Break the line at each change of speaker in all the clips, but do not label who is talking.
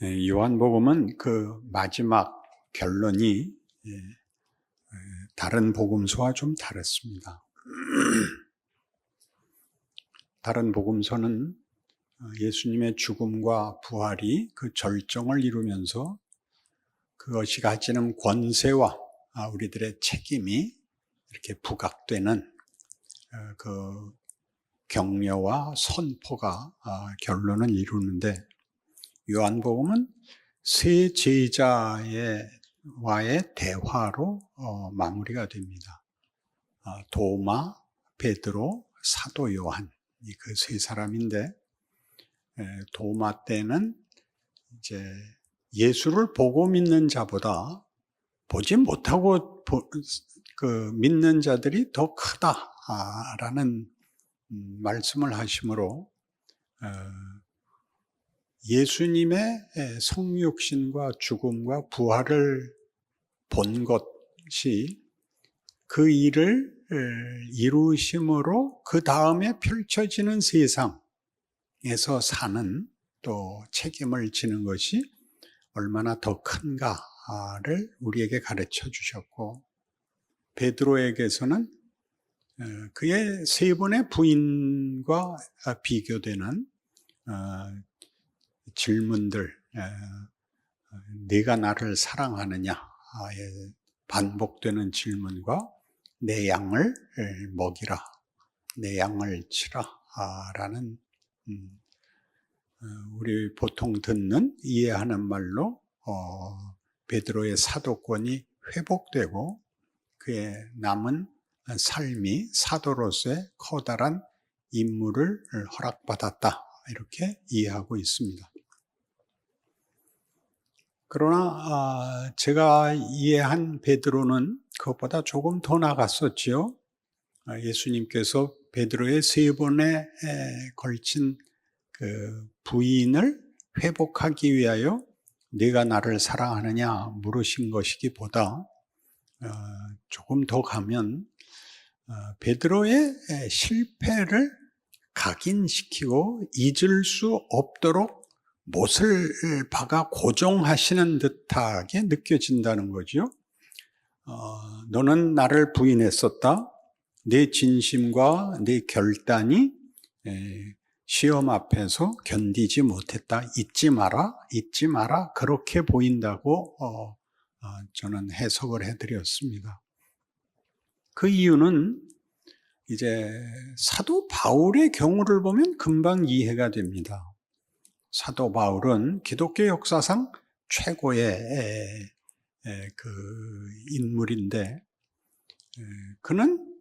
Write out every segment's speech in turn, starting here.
요한복음은 그 마지막 결론이 다른 복음서와 좀 다릅니다. 다른 복음서는 예수님의 죽음과 부활이 그 절정을 이루면서 그것이 가지는 권세와 우리들의 책임이 이렇게 부각되는 그 격려와 선포가 결론을 이루는데, 요한복음은 세 제자와의 대화로 마무리가 됩니다. 도마, 베드로, 사도 요한, 그 세 사람인데, 도마 때는 이제 예수를 보고 믿는 자보다 보지 못하고 믿는 자들이 더 크다라는 말씀을 하시므로 예수님의 성육신과 죽음과 부활을 본 것이 그 일을 이루심으로 그 다음에 펼쳐지는 세상에서 사는 또 책임을 지는 것이 얼마나 더 큰가를 우리에게 가르쳐 주셨고, 베드로에게서는 그의 세 번의 부인과 비교되는 질문들, 네가 나를 사랑하느냐에 반복되는 질문과 내 양을 먹이라, 내 양을 치라 라는 우리 보통 듣는 이해하는 말로 베드로의 사도권이 회복되고 그의 남은 삶이 사도로서의 커다란 임무를 허락받았다, 이렇게 이해하고 있습니다. 그러나 제가 이해한 베드로는 그것보다 조금 더 나갔었지요. 예수님께서 베드로의 세 번에 걸친 그 부인을 회복하기 위하여 네가 나를 사랑하느냐 물으신 것이기보다 조금 더 가면 베드로의 실패를 각인시키고 잊을 수 없도록 못을 박아 고정하시는 듯하게 느껴진다는 거죠. 너는 나를 부인했었다. 내 진심과 내 결단이 시험 앞에서 견디지 못했다. 잊지 마라, 잊지 마라. 그렇게 보인다고 저는 해석을 해드렸습니다. 그 이유는 이제 사도 바울의 경우를 보면 금방 이해가 됩니다. 사도 바울은 기독교 역사상 최고의 그 인물인데, 그는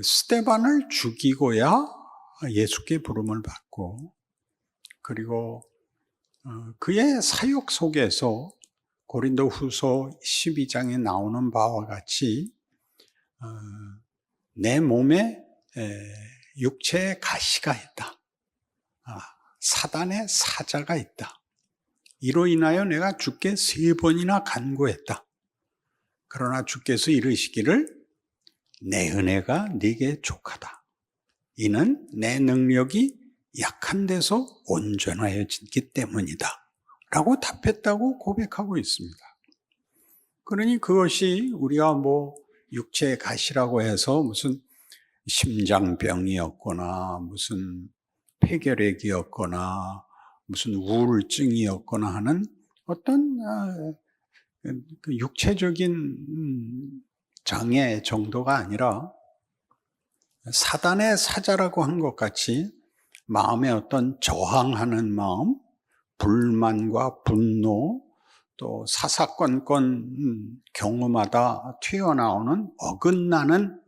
스데반을 죽이고야 예수께 부름을 받고, 그리고 그의 사역 속에서 고린도후서 12장에 나오는 바와 같이 내 몸에 육체의 가시가 있다, 사단의 사자가 있다, 이로 인하여 내가 주께 3번이나 간구했다. 그러나 주께서 이르시기를 내 은혜가 네게 족하다. 이는 내 능력이 약한 데서 온전하여지기 때문이다 라고 답했다고 고백하고 있습니다. 그러니 그것이 우리가 육체의 가시라고 해서 무슨 심장병이었거나 무슨 폐결핵이었거나 무슨 우울증이었거나 하는 어떤 육체적인 장애 정도가 아니라 사단의 사자라고 한 것 같이 마음에 어떤 저항하는 마음, 불만과 분노, 또 사사건건 경험하다 튀어나오는 어긋나는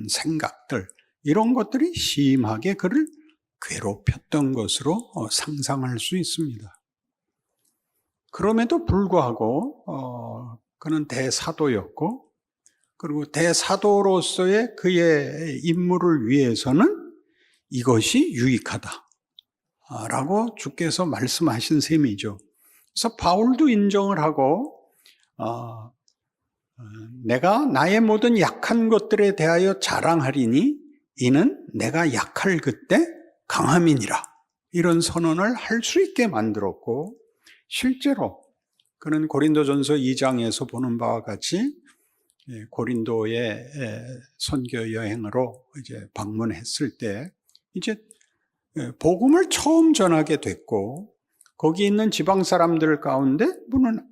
생각들, 이런 것들이 심하게 그를 괴롭혔던 것으로 상상할 수 있습니다. 그럼에도 불구하고 그는 대사도였고, 그리고 대사도로서의 그의 임무를 위해서는 이것이 유익하다라고 주께서 말씀하신 셈이죠. 그래서 바울도 인정을 하고 내가 나의 모든 약한 것들에 대하여 자랑하리니 이는 내가 약할 그때 강함이니라, 이런 선언을 할 수 있게 만들었고, 실제로 그는 고린도전서 2장에서 보는 바와 같이 고린도의 선교 여행으로 이제 방문했을 때 이제 복음을 처음 전하게 됐고, 거기 있는 지방 사람들 가운데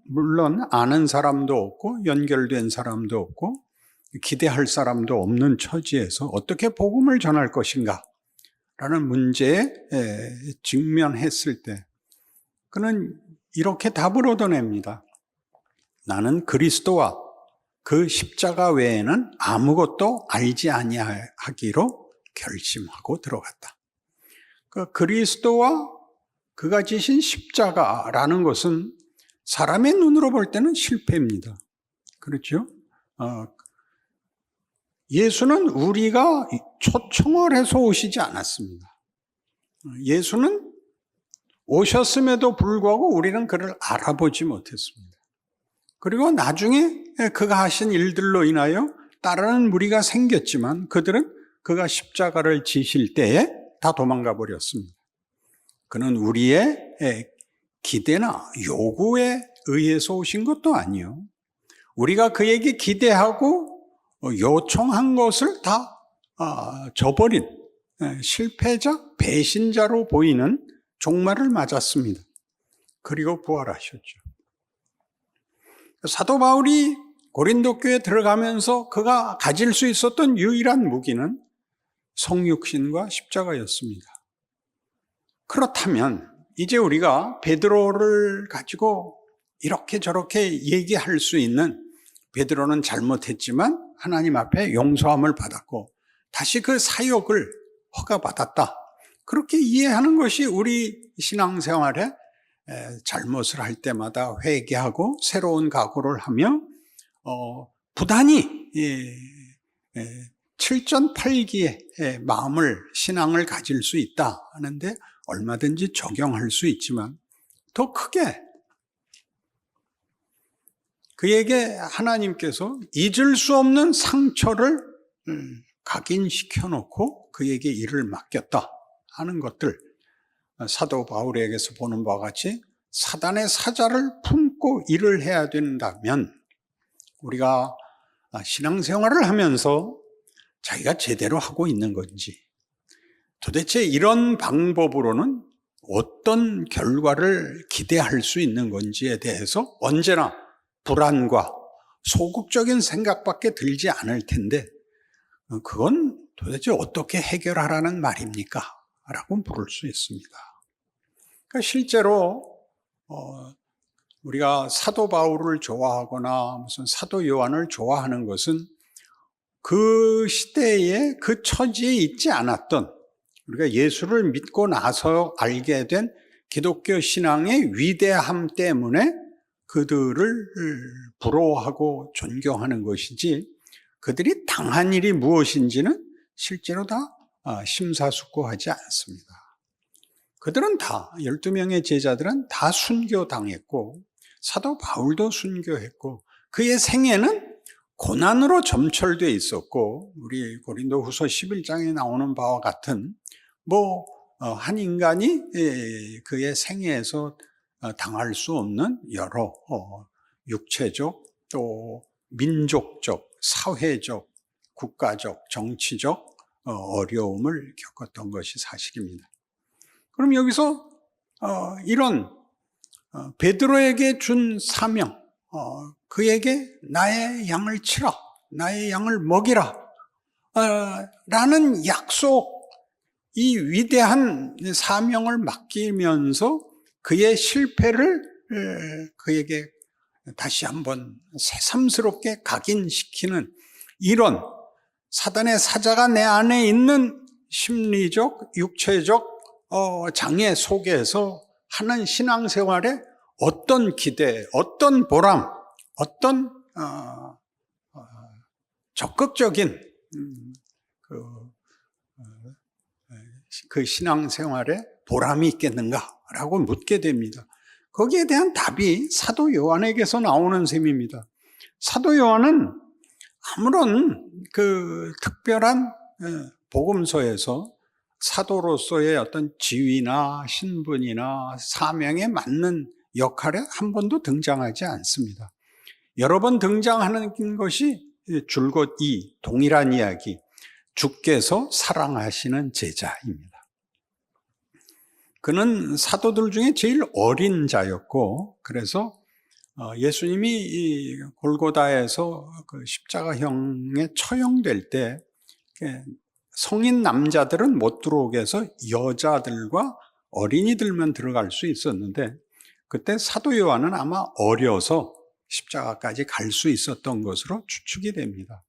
물론 아는 사람도 없고 연결된 사람도 없고 기대할 사람도 없는 처지에서 어떻게 복음을 전할 것인가 라는 문제에 직면했을 때 그는 이렇게 답을 얻어냅니다. 나는 그리스도와 그 십자가 외에는 아무것도 알지 아니하기로 결심하고 들어갔다. 그리스도와 그가 지신 십자가라는 것은 사람의 눈으로 볼 때는 실패입니다. 그렇죠? 예수는 우리가 초청을 해서 오시지 않았습니다. 예수는 오셨음에도 불구하고 우리는 그를 알아보지 못했습니다. 그리고 나중에 그가 하신 일들로 인하여 따르는 무리가 생겼지만 그들은 그가 십자가를 지실 때에 다 도망가 버렸습니다. 그는 우리의 기대나 요구에 의해서 오신 것도 아니요, 우리가 그에게 기대하고 요청한 것을 다 저버린 실패자, 배신자로 보이는 종말을 맞았습니다. 그리고 부활하셨죠. 사도 바울이 고린도 교회에 들어가면서 그가 가질 수 있었던 유일한 무기는 성육신과 십자가였습니다. 그렇다면 이제 우리가 베드로를 가지고 이렇게 저렇게 얘기할 수 있는, 베드로는 잘못했지만 하나님 앞에 용서함을 받았고 다시 그 사역을 허가받았다, 그렇게 이해하는 것이 우리 신앙생활에 잘못을 할 때마다 회개하고 새로운 각오를 하며 부단히 칠전팔기의 마음을, 신앙을 가질 수 있다 하는데 얼마든지 적용할 수 있지만, 더 크게 그에게 하나님께서 잊을 수 없는 상처를 각인시켜 놓고 그에게 일을 맡겼다 하는 것들, 사도 바울에게서 보는 바와 같이 사단의 사자를 품고 일을 해야 된다면 우리가 신앙생활을 하면서 자기가 제대로 하고 있는 건지, 도대체 이런 방법으로는 어떤 결과를 기대할 수 있는 건지에 대해서 언제나 불안과 소극적인 생각밖에 들지 않을 텐데, 그건 도대체 어떻게 해결하라는 말입니까? 라고 물을 수 있습니다. 그러니까 실제로 우리가 사도 바울을 좋아하거나 무슨 사도 요한을 좋아하는 것은 그 시대에 그 처지에 있지 않았던, 우리가 예수를 믿고 나서 알게 된 기독교 신앙의 위대함 때문에 그들을 부러워하고 존경하는 것이지, 그들이 당한 일이 무엇인지는 실제로 다 심사숙고하지 않습니다. 그들은 다, 12명의 제자들은 다 순교당했고 사도 바울도 순교했고 그의 생애는 고난으로 점철되어 있었고, 우리 고린도후서 11장에 나오는 바와 같은 한 인간이 그의 생애에서 당할 수 없는 여러 육체적 또 민족적, 사회적, 국가적, 정치적 어려움을 겪었던 것이 사실입니다. 그럼 여기서 이런 베드로에게 준 사명, 그에게 나의 양을 치라, 나의 양을 먹이라 라는 약속, 이 위대한 사명을 맡기면서 그의 실패를 그에게 다시 한번 새삼스럽게 각인시키는, 이런 사단의 사자가 내 안에 있는 심리적, 육체적 장애 속에서 하는 신앙생활에 어떤 기대, 어떤 보람, 어떤 적극적인 그 신앙생활에 보람이 있겠는가라고 묻게 됩니다. 거기에 대한 답이 사도 요한에게서 나오는 셈입니다. 사도 요한은 아무런 특별한 복음서에서 사도로서의 어떤 지위나 신분이나 사명에 맞는 역할에 한 번도 등장하지 않습니다. 여러 번 등장하는 것이 줄곧 이 동일한 이야기, 주께서 사랑하시는 제자입니다. 그는 사도들 중에 제일 어린 자였고, 그래서 예수님이 이 골고다에서 그 십자가형에 처형될 때 성인 남자들은 못 들어오게 해서 여자들과 어린이들만 들어갈 수 있었는데, 그때 사도 요한은 아마 어려서 십자가까지 갈 수 있었던 것으로 추측이 됩니다.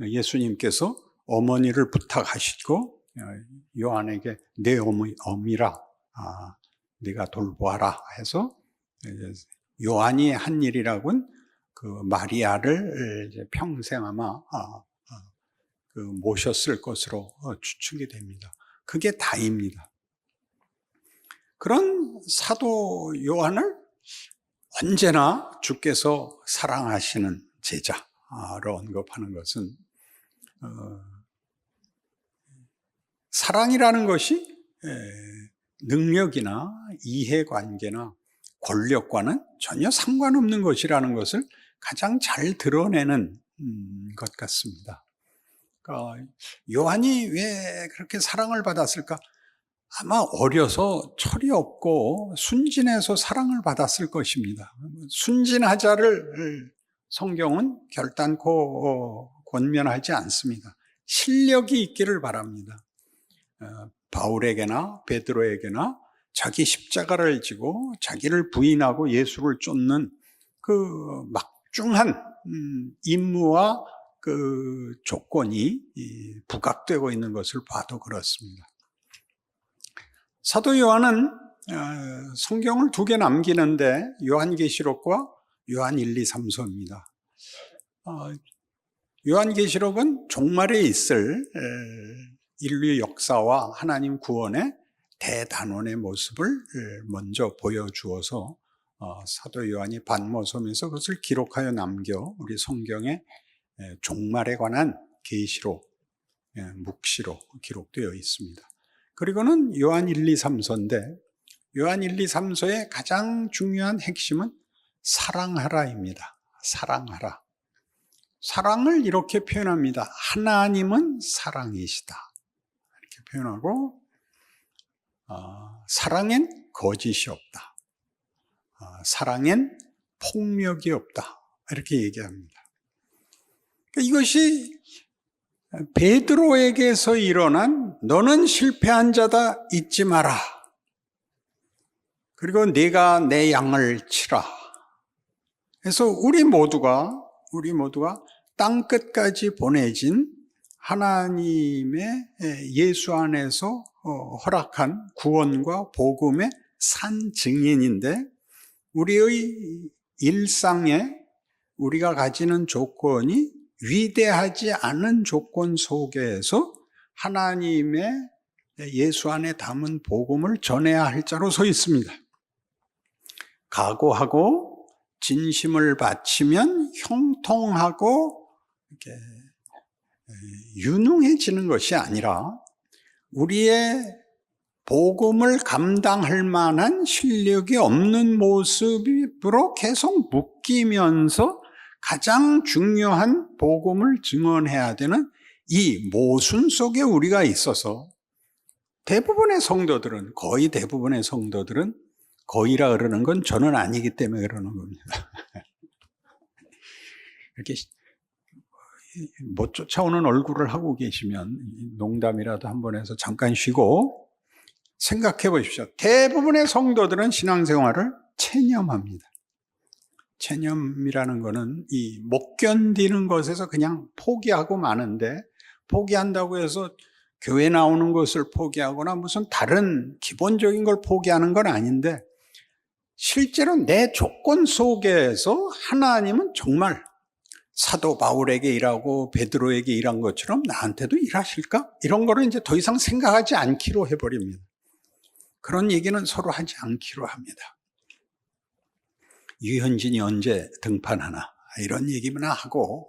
예수님께서 어머니를 부탁하시고 요한에게 내 어미라, 네가 돌보아라 해서 요한이 한 일이라고는 그 마리아를 이제 평생 아마 그 모셨을 것으로 추측이 됩니다. 그게 다입니다. 그런 사도 요한을 언제나 주께서 사랑하시는 제자로 언급하는 것은 사랑이라는 것이 능력이나 이해관계나 권력과는 전혀 상관없는 것이라는 것을 가장 잘 드러내는 것 같습니다. 그러니까 요한이 왜 그렇게 사랑을 받았을까? 아마 어려서 철이 없고 순진해서 사랑을 받았을 것입니다. 순진하자를 성경은 결단코 권면하지 않습니다. 실력이 있기를 바랍니다. 바울에게나 베드로에게나 자기 십자가를 지고 자기를 부인하고 예수를 쫓는 그 막중한 임무와 그 조건이 부각되고 있는 것을 봐도 그렇습니다. 사도 요한은 성경을 2개 남기는데 요한계시록과 요한 1, 2, 3서입니다. 요한계시록은 종말에 있을 인류 역사와 하나님 구원의 대단원의 모습을 먼저 보여주어서 사도 요한이 반모섬에서 그것을 기록하여 남겨 우리 성경에 종말에 관한 계시록, 묵시로 기록되어 있습니다. 그리고는 요한 1, 2, 3서인데 요한 1, 2, 3서의 가장 중요한 핵심은 사랑하라입니다. 사랑하라. 사랑을 이렇게 표현합니다. 하나님은 사랑이시다. 이렇게 표현하고 사랑엔 거짓이 없다. 사랑엔 폭력이 없다. 이렇게 얘기합니다. 이것이 베드로에게서 일어난 너는 실패한 자다 잊지 마라. 그리고 네가 내 양을 치라. 그래서 우리 모두가 땅 끝까지 보내진 하나님의 예수 안에서 허락한 구원과 복음의 산 증인인데 우리의 일상에 우리가 가지는 조건이 위대하지 않은 조건 속에서 하나님의 예수 안에 담은 복음을 전해야 할 자로 서 있습니다. 각오하고 진심을 바치면 형통하고 이렇게 유능해지는 것이 아니라 우리의 복음을 감당할 만한 실력이 없는 모습으로 계속 묶이면서 가장 중요한 복음을 증언해야 되는 이 모순 속에 우리가 있어서 대부분의 성도들은, 거의 대부분의 성도들은, 거의라 그러는 건 저는 아니기 때문에 그러는 겁니다. 이렇게 못 쫓아오는 얼굴을 하고 계시면 농담이라도 한번 해서 잠깐 쉬고 생각해 보십시오. 대부분의 성도들은 신앙생활을 체념합니다. 체념이라는 것은 이 못 견디는 것에서 그냥 포기하고 마는데, 포기한다고 해서 교회 나오는 것을 포기하거나 무슨 다른 기본적인 걸 포기하는 건 아닌데, 실제로 내 조건 속에서 하나님은 정말 사도 바울에게 일하고 베드로에게 일한 것처럼 나한테도 일하실까? 이런 거를 이제 더 이상 생각하지 않기로 해버립니다. 그런 얘기는 서로 하지 않기로 합니다. 유현진이 언제 등판하나 이런 얘기나 하고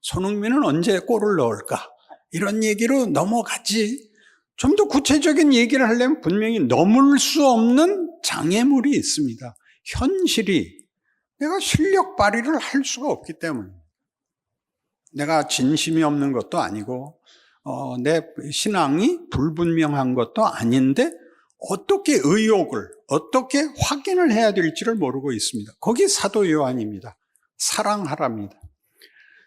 손흥민은 언제 골을 넣을까 이런 얘기로 넘어가지, 좀 더 구체적인 얘기를 하려면 분명히 넘을 수 없는 장애물이 있습니다. 현실이 내가 실력 발휘를 할 수가 없기 때문에, 내가 진심이 없는 것도 아니고 내 신앙이 불분명한 것도 아닌데 어떻게 의욕을, 어떻게 확인을 해야 될지를 모르고 있습니다. 거기 사도 요한입니다. 사랑하랍니다.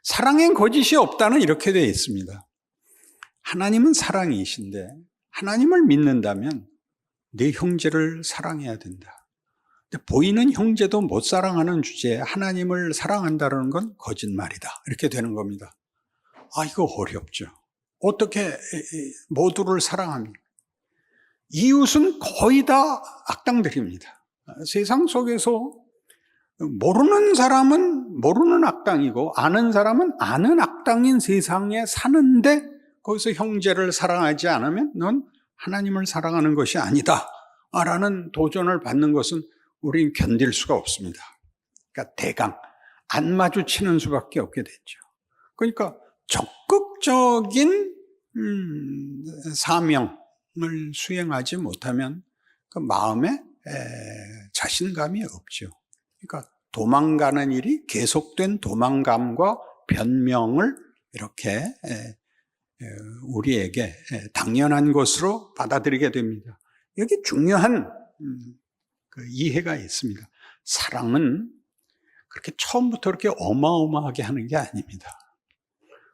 사랑엔 거짓이 없다는 이렇게 되어 있습니다. 하나님은 사랑이신데 하나님을 믿는다면 내 형제를 사랑해야 된다. 근데 보이는 형제도 못 사랑하는 주제에 하나님을 사랑한다는 건 거짓말이다. 이렇게 되는 겁니다. 이거 어렵죠. 어떻게 모두를 사랑합니까? 이웃은 거의 다 악당들입니다. 세상 속에서 모르는 사람은 모르는 악당이고 아는 사람은 아는 악당인 세상에 사는데 거기서 형제를 사랑하지 않으면 넌 하나님을 사랑하는 것이 아니다 라는 도전을 받는 것은 우린 견딜 수가 없습니다. 그러니까 대강 안 마주치는 수밖에 없게 됐죠. 그러니까 적극적인 사명을 수행하지 못하면 그 마음에 자신감이 없죠. 그러니까 도망가는 일이 계속된 도망감과 변명을 이렇게 우리에게 당연한 것으로 받아들이게 됩니다. 여기 중요한 그 이해가 있습니다. 사랑은 그렇게 처음부터 그렇게 어마어마하게 하는 게 아닙니다.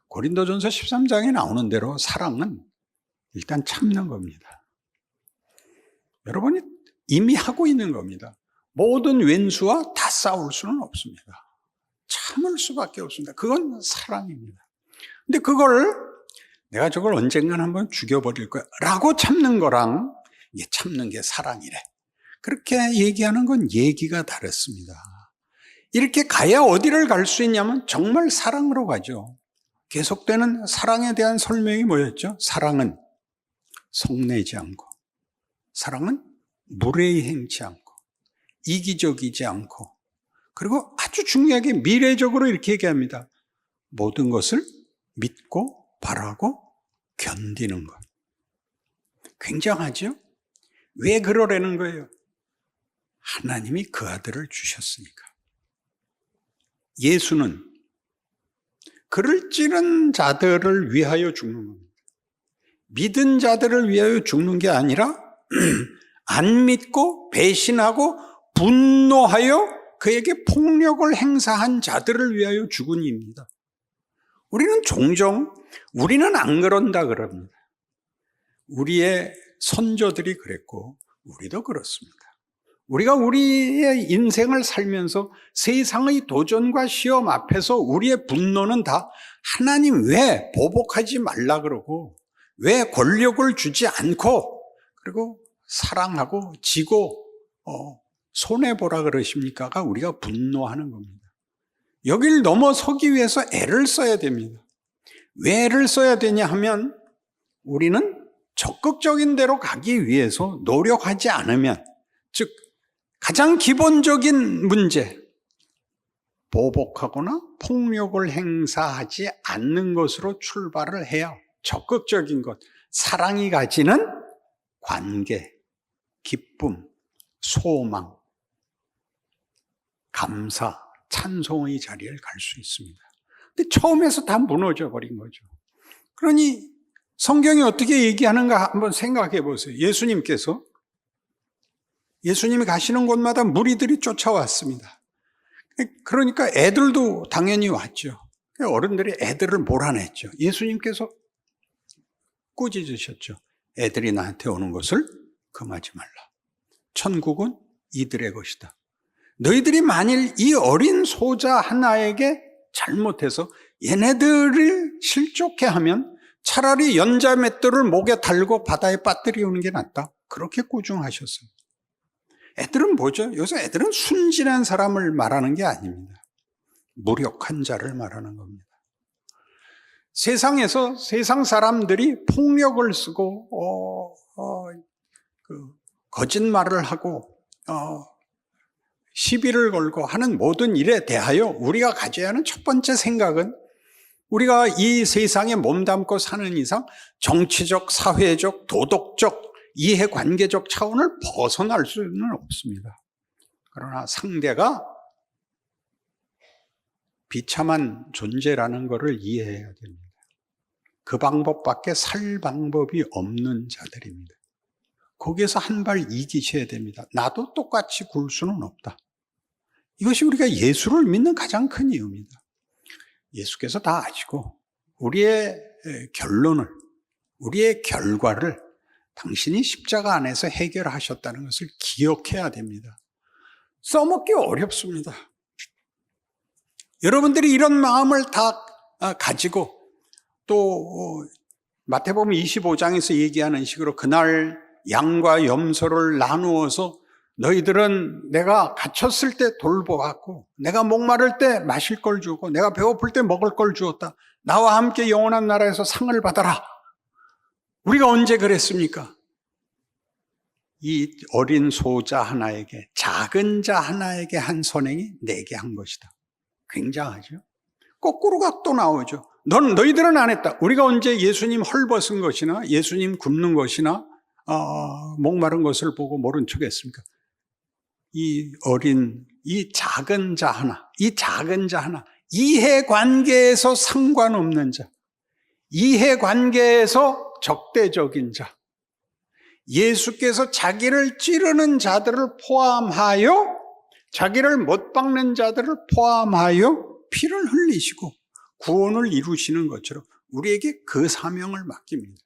고린도전서 13장에 나오는 대로 사랑은 일단 참는 겁니다. 여러분이 이미 하고 있는 겁니다. 모든 왼수와 다 싸울 수는 없습니다. 참을 수밖에 없습니다. 그건 사랑입니다. 근데 그걸 내가 저걸 언젠간 한번 죽여버릴 거야 라고 참는 거랑 이게 참는 게 사랑이래, 그렇게 얘기하는 건 얘기가 다릅니다. 이렇게 가야 어디를 갈 수 있냐면 정말 사랑으로 가죠. 계속되는 사랑에 대한 설명이 뭐였죠? 사랑은 성내지 않고, 사랑은 무례히 행치 않고, 이기적이지 않고, 그리고 아주 중요하게 미래적으로 이렇게 얘기합니다. 모든 것을 믿고 바라고 견디는 것. 굉장하죠? 왜 그러라는 거예요? 하나님이 그 아들을 주셨으니까. 예수는 그를 찌른 자들을 위하여 죽는 겁니다. 믿은 자들을 위하여 죽는 게 아니라 안 믿고 배신하고 분노하여 그에게 폭력을 행사한 자들을 위하여 죽은 이입니다. 우리는 종종 우리는 안 그런다 그럽니다. 우리의 선조들이 그랬고 우리도 그렇습니다. 우리가 우리의 인생을 살면서 세상의 도전과 시험 앞에서 우리의 분노는 다 하나님 왜 보복하지 말라 그러고 왜 권력을 주지 않고 그리고 사랑하고 지고 손해보라 그러십니까가 우리가 분노하는 겁니다. 여길 넘어서기 위해서 애를 써야 됩니다. 왜 애를 써야 되냐 하면 우리는 적극적인 대로 가기 위해서 노력하지 않으면, 즉 가장 기본적인 문제, 보복하거나 폭력을 행사하지 않는 것으로 출발을 해야 적극적인 것, 사랑이 가지는 관계, 기쁨, 소망, 감사, 찬송의 자리를 갈 수 있습니다. 근데 처음에서 다 무너져 버린 거죠. 그러니 성경이 어떻게 얘기하는가 한번 생각해 보세요. 예수님이 가시는 곳마다 무리들이 쫓아왔습니다. 그러니까 애들도 당연히 왔죠. 어른들이 애들을 몰아냈죠. 예수님께서 꾸짖으셨죠. 애들이 나한테 오는 것을 금하지 말라. 천국은 이들의 것이다. 너희들이 만일 이 어린 소자 하나에게 잘못해서 얘네들을 실족해 하면 차라리 연자 맷돌을 목에 달고 바다에 빠뜨리우는 게 낫다. 그렇게 꾸중하셨어요. 애들은 뭐죠? 요새 애들은 순진한 사람을 말하는 게 아닙니다. 무력한 자를 말하는 겁니다. 세상에서 세상 사람들이 폭력을 쓰고 거짓말을 하고 시비를 걸고 하는 모든 일에 대하여 우리가 가져야 하는 첫 번째 생각은 우리가 이 세상에 몸담고 사는 이상 정치적, 사회적, 도덕적, 이해관계적 차원을 벗어날 수는 없습니다. 그러나 상대가 비참한 존재라는 것을 이해해야 됩니다. 그 방법밖에 살 방법이 없는 자들입니다. 거기에서 한 발 이기셔야 됩니다. 나도 똑같이 굴 수는 없다. 이것이 우리가 예수를 믿는 가장 큰 이유입니다. 예수께서 다 아시고 우리의 결론을, 우리의 결과를 당신이 십자가 안에서 해결하셨다는 것을 기억해야 됩니다. 써먹기 어렵습니다. 여러분들이 이런 마음을 다 가지고 또 마태복음 25장에서 얘기하는 식으로 그날 양과 염소를 나누어서 너희들은 내가 갇혔을 때 돌보았고 내가 목마를 때 마실 걸 주고 내가 배고플 때 먹을 걸 주었다. 나와 함께 영원한 나라에서 상을 받아라. 우리가 언제 그랬습니까? 이 어린 소자 하나에게, 작은 자 하나에게 한 선행이 내게 한 것이다. 굉장하죠? 거꾸로가 또 나오죠. 너희들은 안 했다. 우리가 언제 예수님 헐벗은 것이나 예수님 굶는 것이나 목마른 것을 보고 모른 척 했습니까? 이 작은 자 하나, 이해관계에서 상관없는 자, 이해관계에서 적대적인 자, 예수께서 자기를 찌르는 자들을 포함하여, 자기를 못 박는 자들을 포함하여 피를 흘리시고 구원을 이루시는 것처럼 우리에게 그 사명을 맡깁니다.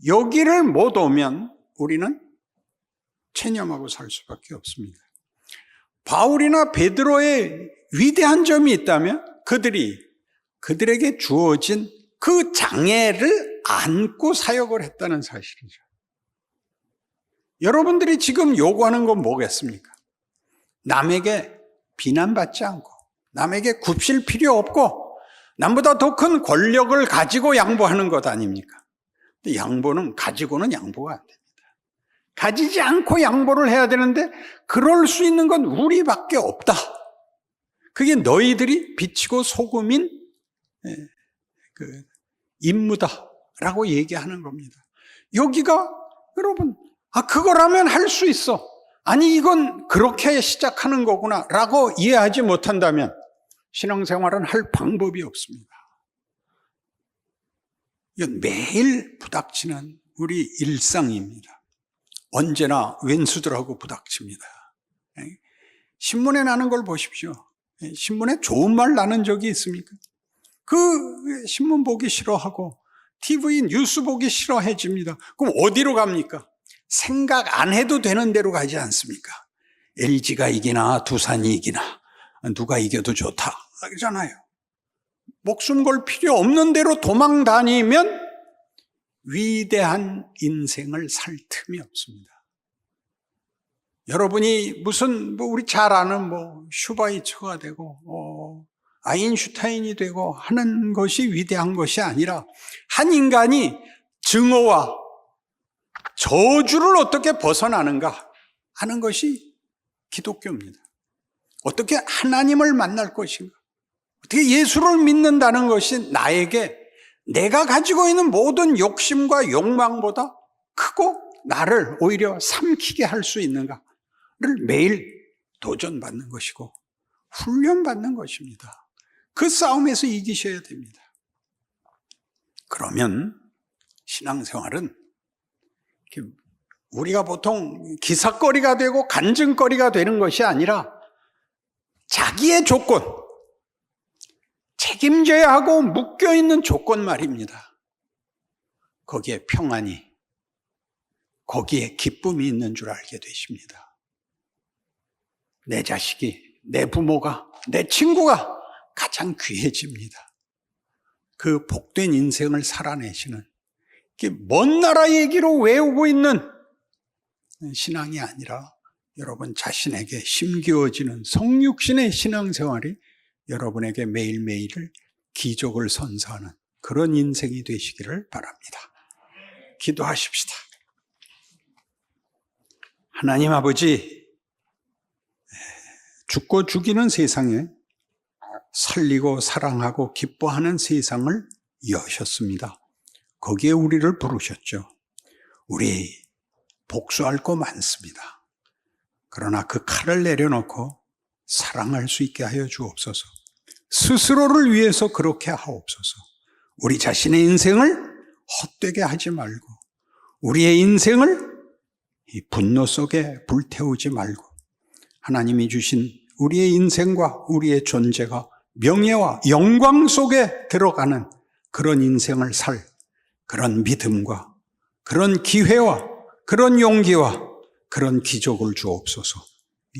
여기를 못 오면 우리는 체념하고 살 수밖에 없습니다. 바울이나 베드로의 위대한 점이 있다면 그들에게 주어진 그 장애를 안고 사역을 했다는 사실이죠. 여러분들이 지금 요구하는 건 뭐겠습니까? 남에게 비난받지 않고 남에게 굽실 필요 없고 남보다 더 큰 권력을 가지고 양보하는 것 아닙니까? 근데 양보는 가지고는 양보가 안 됩니다. 가지지 않고 양보를 해야 되는데 그럴 수 있는 건 우리밖에 없다. 그게 너희들이 빛이고 소금인 임무다라고 얘기하는 겁니다. 여기가 여러분 그거라면 할 수 있어. 아니 이건 그렇게 시작하는 거구나 라고 이해하지 못한다면 신앙생활은 할 방법이 없습니다. 이건 매일 부닥치는 우리 일상입니다. 언제나 왼수들하고 부닥칩니다. 신문에 나는 걸 보십시오. 신문에 좋은 말 나는 적이 있습니까? 그 신문 보기 싫어하고 TV 뉴스 보기 싫어해집니다. 그럼 어디로 갑니까? 생각 안 해도 되는 대로 가지 않습니까? LG가 이기나 두산이 이기나 누가 이겨도 좋다 그러잖아요. 목숨 걸 필요 없는 대로 도망 다니면 위대한 인생을 살 틈이 없습니다. 여러분이 무슨 우리 잘 아는 슈바이처가 되고 아인슈타인이 되고 하는 것이 위대한 것이 아니라 한 인간이 증오와 저주를 어떻게 벗어나는가 하는 것이 기독교입니다. 어떻게 하나님을 만날 것인가, 어떻게 예수를 믿는다는 것이 나에게 내가 가지고 있는 모든 욕심과 욕망보다 크고 나를 오히려 삼키게 할 수 있는가를 매일 도전받는 것이고 훈련받는 것입니다. 그 싸움에서 이기셔야 됩니다. 그러면 신앙생활은 우리가 보통 기사거리가 되고 간증거리가 되는 것이 아니라 자기의 조건, 책임져야 하고 묶여있는 조건 말입니다. 거기에 평안이, 거기에 기쁨이 있는 줄 알게 되십니다. 내 자식이, 내 부모가, 내 친구가 가장 귀해집니다. 그 복된 인생을 살아내시는 먼 나라 얘기로 외우고 있는 신앙이 아니라 여러분 자신에게 심기어지는 성육신의 신앙생활이 여러분에게 매일매일을 기적을 선사하는 그런 인생이 되시기를 바랍니다. 기도하십시다. 하나님 아버지, 죽고 죽이는 세상에 살리고 사랑하고 기뻐하는 세상을 여셨습니다. 거기에 우리를 부르셨죠. 우리 복수할 거 많습니다. 그러나 그 칼을 내려놓고 사랑할 수 있게 하여 주옵소서. 스스로를 위해서 그렇게 하옵소서. 우리 자신의 인생을 헛되게 하지 말고 우리의 인생을 이 분노 속에 불태우지 말고 하나님이 주신 우리의 인생과 우리의 존재가 명예와 영광 속에 들어가는 그런 인생을 살 그런 믿음과 그런 기회와 그런 용기와 그런 기적을 주옵소서.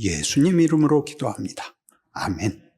예수님 이름으로 기도합니다. 아멘.